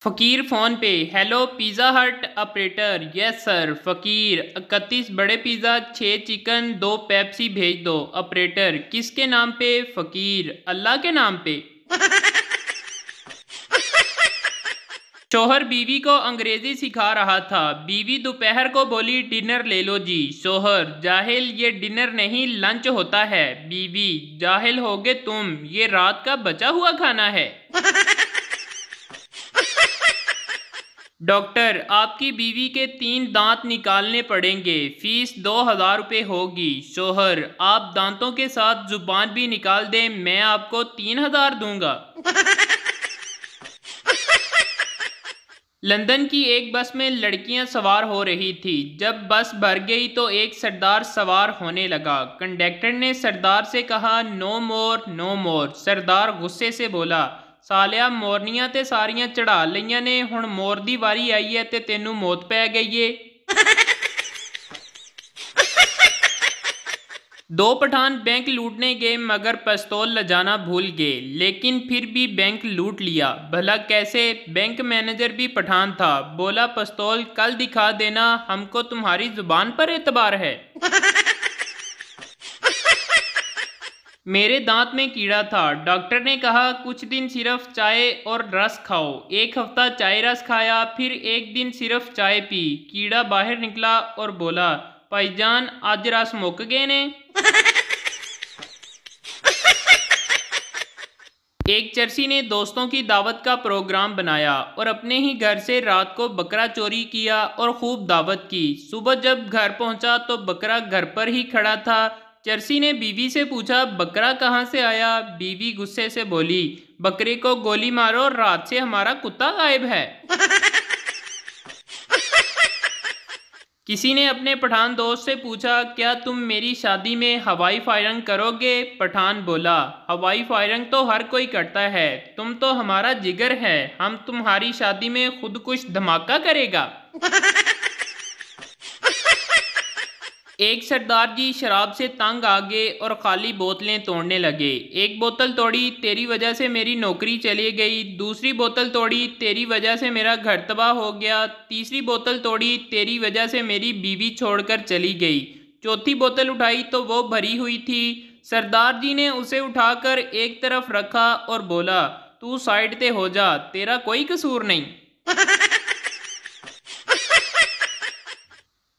फ़कीर फ़ोन पे। Hello pizza हट ऑपरेटर। Yes sir. फ़कीर 31 बड़े पिज़्ज़ा, 6 चिकन, 2 पेप्सी भेज दो। ऑपरेटर किसके नाम पे? फ़कीर अल्लाह के नाम पे। शोहर बीवी को अंग्रेजी सिखा रहा था। बीवी दोपहर को बोली डिनर ले लो जी। शोहर जाहिल, ये डिनर नहीं लंच होता है। बीवी जाहिल होगे तुम, ये रात का बचा हुआ खाना है। डॉक्टर आपकी बीवी के 3 दांत निकालने पड़ेंगे, फीस 2000 रुपये होगी। शोहर आप दांतों के साथ जुबान भी निकाल दें, मैं आपको 3000 दूंगा। लंदन की एक बस में लड़कियां सवार हो रही थी। जब बस भर गई तो एक सरदार सवार होने लगा। कंडक्टर ने सरदार से कहा नो मोर नो मोर। सरदार गुस्से से बोला सालिया मोरनियां ते सारियां चढ़ा लईयां ने, हुण मोर दी वारी आई है ते तेनू मौत पै गई है। दो पठान बैंक लूटने गए मगर पिस्तौल लजाना भूल गए, लेकिन फिर भी बैंक लूट लिया। भला कैसे? बैंक मैनेजर भी पठान था। बोला पिस्तौल कल दिखा देना, हमको तुम्हारी जुबान पर एतबार है। मेरे दांत में कीड़ा था। डॉक्टर ने कहा कुछ दिन सिर्फ चाय और रस खाओ। एक हफ्ता चाय रस खाया, फिर एक दिन सिर्फ चाय पी। कीड़ा बाहर निकला और बोला भाईजान आज रस मुक गए ने। एक चरसी ने दोस्तों की दावत का प्रोग्राम बनाया और अपने ही घर से रात को बकरा चोरी किया और खूब दावत की। सुबह जब घर पहुंचा तो बकरा घर पर ही खड़ा था। चरसी ने बीवी से पूछा बकरा कहाँ से आया? बीवी गुस्से से बोली बकरे को गोली मारो, रात से हमारा कुत्ता गायब है। किसी ने अपने पठान दोस्त से पूछा क्या तुम मेरी शादी में हवाई फायरिंग करोगे? पठान बोला हवाई फायरिंग तो हर कोई करता है, तुम तो हमारा जिगर है, हम तुम्हारी शादी में खुद कुछ धमाका करेगा। एक सरदार जी शराब से तंग आ गए और खाली बोतलें तोड़ने लगे। एक बोतल तोड़ी, तेरी वजह से मेरी नौकरी चली गई। दूसरी बोतल तोड़ी, तेरी वजह से मेरा घर तबाह हो गया। तीसरी बोतल तोड़ी, तेरी वजह से मेरी बीवी छोड़कर चली गई। चौथी बोतल उठाई तो वो भरी हुई थी। सरदार जी ने उसे उठाकर एक तरफ रखा और बोला तू साइड पे हो जा, तेरा कोई कसूर नहीं।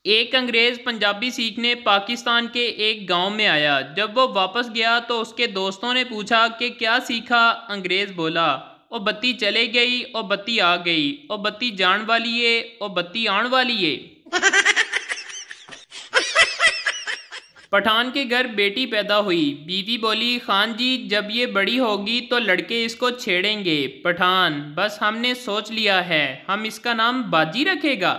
एक अंग्रेज पंजाबी सीखने पाकिस्तान के एक गांव में आया। जब वो वापस गया तो उसके दोस्तों ने पूछा कि क्या सीखा? अंग्रेज बोला ओ बत्ती चले गई, ओ बत्ती आ गई, ओ बत्ती जान वाली है, ओ बत्ती आन वाली है। पठान के घर बेटी पैदा हुई। बीवी बोली खान जी जब ये बड़ी होगी तो लड़के इसको छेड़ेंगे। पठान बस हमने सोच लिया है, हम इसका नाम बाजी रखेगा।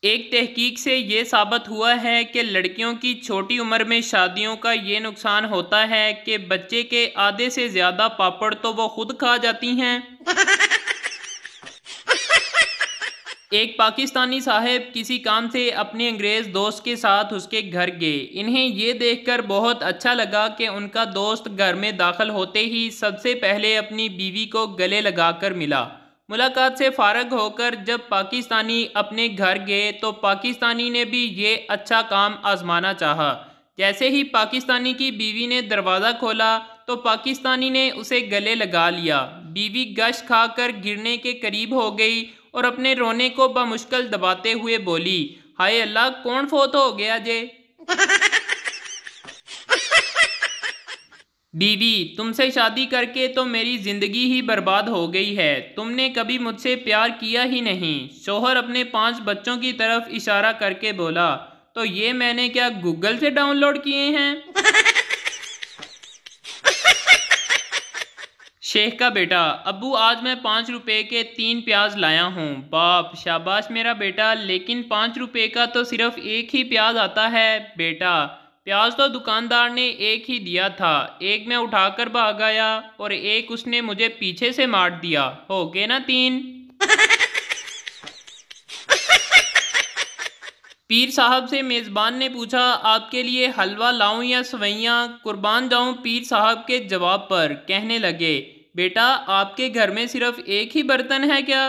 एक तहकीक से ये साबित हुआ है कि लड़कियों की छोटी उम्र में शादियों का ये नुकसान होता है कि बच्चे के आधे से ज़्यादा पापड़ तो वो खुद खा जाती हैं। एक पाकिस्तानी साहब किसी काम से अपने अंग्रेज़ दोस्त के साथ उसके घर गए। इन्हें ये देखकर बहुत अच्छा लगा कि उनका दोस्त घर में दाखिल होते ही सबसे पहले अपनी बीवी को गले लगाकर मिला। मुलाकात से फारग होकर जब पाकिस्तानी अपने घर गए तो पाकिस्तानी ने भी ये अच्छा काम आजमाना चाहा। जैसे ही पाकिस्तानी की बीवी ने दरवाज़ा खोला तो पाकिस्तानी ने उसे गले लगा लिया। बीवी गश खाकर गिरने के करीब हो गई और अपने रोने को बमुश्किल दबाते हुए बोली हाय अल्लाह कौन फोत हो गया जे। बीवी तुमसे शादी करके तो मेरी जिंदगी ही बर्बाद हो गई है, तुमने कभी मुझसे प्यार किया ही नहीं। शोहर अपने 5 बच्चों की तरफ इशारा करके बोला तो ये मैंने क्या गूगल से डाउनलोड किए हैं? शेख का बेटा अब्बू आज मैं 5 रुपए के 3 प्याज लाया हूँ। बाप शाबाश मेरा बेटा, लेकिन 5 रुपए का तो सिर्फ एक ही प्याज आता है। बेटा प्याज तो दुकानदार ने एक ही दिया था, एक मैं उठाकर भाग आया और एक उसने मुझे पीछे से मार दिया, हो गए ना 3। पीर साहब से मेज़बान ने पूछा आपके लिए हलवा लाऊं या सवैयाँ? कुर्बान जाऊं पीर साहब के जवाब पर। कहने लगे बेटा आपके घर में सिर्फ एक ही बर्तन है क्या?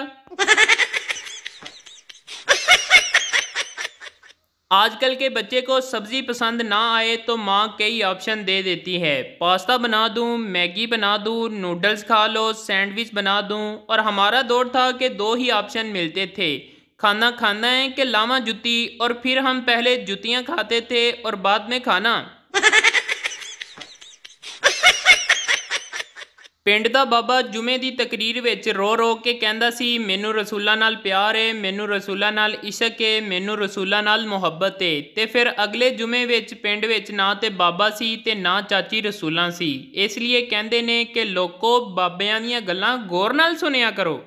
आजकल के बच्चे को सब्जी पसंद ना आए तो माँ कई ऑप्शन दे देती है। पास्ता बना दूँ, मैगी बना दूँ, नूडल्स खा लो, सैंडविच बना दूँ। और हमारा दौर था कि दो ही ऑप्शन मिलते थे, खाना खाना है कि लामा जुती। और फिर हम पहले जुतियाँ खाते थे और बाद में खाना। ਪਿੰਡ ਦਾ ਬਾਬਾ ਜੁਮੇ ਦੀ ਤਕਰੀਰ ਵਿੱਚ ਰੋ ਰੋ ਕੇ ਕਹਿੰਦਾ ਸੀ, ਮੈਨੂੰ ਰਸੂਲਾਂ ਨਾਲ ਪਿਆਰ ਏ, ਮੈਨੂੰ ਰਸੂਲਾਂ ਨਾਲ ਇਸ਼ਕ ਏ, ਮੈਨੂੰ ਰਸੂਲਾਂ ਨਾਲ ਮੁਹੱਬਤ ਏ। ਤੇ ਫਿਰ ਅਗਲੇ ਜੁਮੇ ਵਿੱਚ ਪਿੰਡ ਵਿੱਚ ਨਾ ਤੇ ਬਾਬਾ ਸੀ ਤੇ ਨਾ ਚਾਚੀ ਰਸੂਲਾਂ ਸੀ। ਇਸ ਲਈ ਕਹਿੰਦੇ ਨੇ ਕਿ ਲੋਕੋ ਬਾਬਿਆਂ ਦੀਆਂ ਗੱਲਾਂ ਗੌਰ ਨਾਲ ਸੁਣਿਆ ਕਰੋ।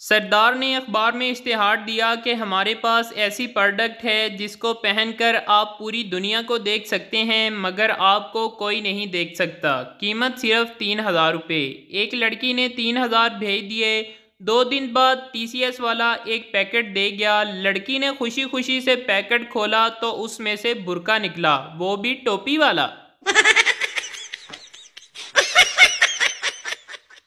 सरदार ने अखबार में इश्तिहार दिया कि हमारे पास ऐसी प्रोडक्ट है जिसको पहनकर आप पूरी दुनिया को देख सकते हैं मगर आपको कोई नहीं देख सकता। कीमत सिर्फ 3000 रुपये। एक लड़की ने 3000 भेज दिए। 2 दिन बाद TCS वाला एक पैकेट दे गया। लड़की ने खुशी खुशी से पैकेट खोला तो उसमें से बुर्का निकला, वो भी टोपी वाला।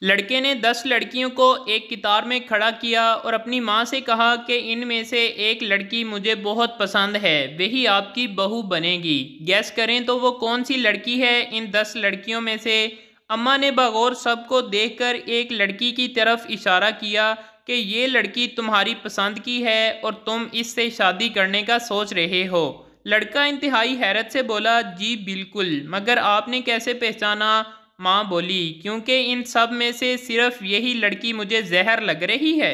लड़के ने 10 लड़कियों को एक कतार में खड़ा किया और अपनी माँ से कहा कि इनमें से एक लड़की मुझे बहुत पसंद है, वही आपकी बहू बनेगी। गैस करें तो वो कौन सी लड़की है इन 10 लड़कियों में से? अम्मा ने बगौर सबको देखकर एक लड़की की तरफ इशारा किया कि ये लड़की तुम्हारी पसंद की है और तुम इससे शादी करने का सोच रहे हो। लड़का इंतहाई हैरत से बोला, जी बिल्कुल, मगर आपने कैसे पहचाना? माँ बोली, क्योंकि इन सब में से सिर्फ यही लड़की मुझे जहर लग रही है।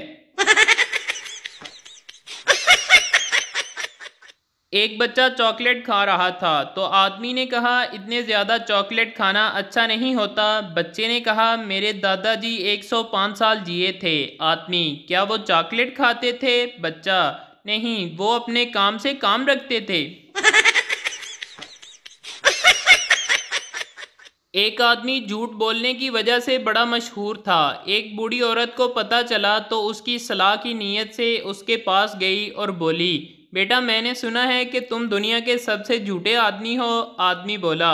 एक बच्चा चॉकलेट खा रहा था तो आदमी ने कहा, इतने ज़्यादा चॉकलेट खाना अच्छा नहीं होता। बच्चे ने कहा, मेरे दादाजी 105 साल जिए थे। आदमी, क्या वो चॉकलेट खाते थे? बच्चा, नहीं, वो अपने काम से काम रखते थे। एक आदमी झूठ बोलने की वजह से बड़ा मशहूर था। एक बूढ़ी औरत को पता चला तो उसकी सलाह की नीयत से उसके पास गई और बोली, बेटा मैंने सुना है कि तुम दुनिया के सबसे झूठे आदमी हो। आदमी बोला,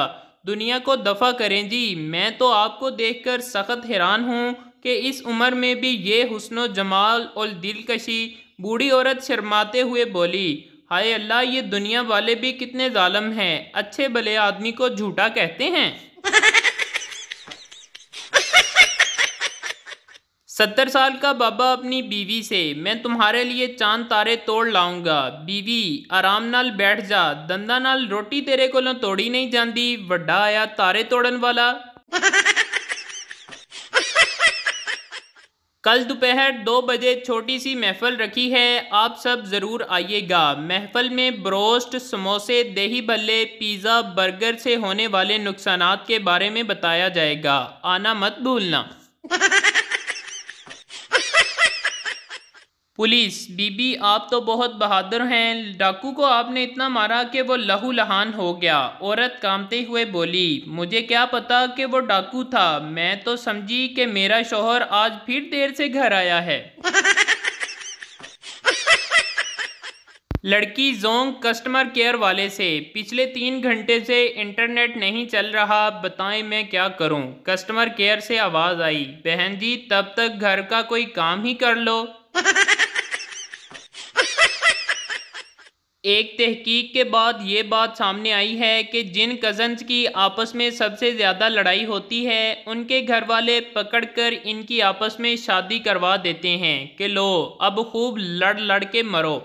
दुनिया को दफ़ा करें जी, मैं तो आपको देखकर सख्त हैरान हूँ कि इस उम्र में भी ये हुस्न जमाल और दिलकशी। बूढ़ी औरत शर्माते हुए बोली, हाय अल्लाह, ये दुनिया वाले भी कितने जालिम हैं, अच्छे भले आदमी को झूठा कहते हैं। 70 साल का बाबा अपनी बीवी से, मैं तुम्हारे लिए चांद तारे तोड़ लाऊंगा। बीवी, आराम नाल बैठ जा, दंदा नाल रोटी तेरे कोलों तोड़ी नहीं जाती, वड्डा आया तारे तोड़न वाला। कल दोपहर 2 बजे छोटी सी महफिल रखी है, आप सब ज़रूर आइएगा। महफिल में ब्रोस्ट, समोसे, दही भल्ले, पिज़्ज़ा, बर्गर से होने वाले नुकसानात के बारे में बताया जाएगा, आना मत भूलना। पुलिस, बीबी आप तो बहुत बहादुर हैं, डाकू को आपने इतना मारा कि वो लहू लहान हो गया। औरत कांपते हुए बोली, मुझे क्या पता कि वो डाकू था, मैं तो समझी कि मेरा शौहर आज फिर देर से घर आया है। लड़की जोंग कस्टमर केयर वाले से, पिछले 3 घंटे से इंटरनेट नहीं चल रहा, बताएं मैं क्या करूं। कस्टमर केयर से आवाज़ आई, बहन जी तब तक घर का कोई काम ही कर लो। एक तहकीक के बाद ये बात सामने आई है कि जिन कज़न्स की आपस में सबसे ज़्यादा लड़ाई होती है उनके घर वाले पकड़कर इनकी आपस में शादी करवा देते हैं कि लो अब खूब लड़ लड़ के मरो।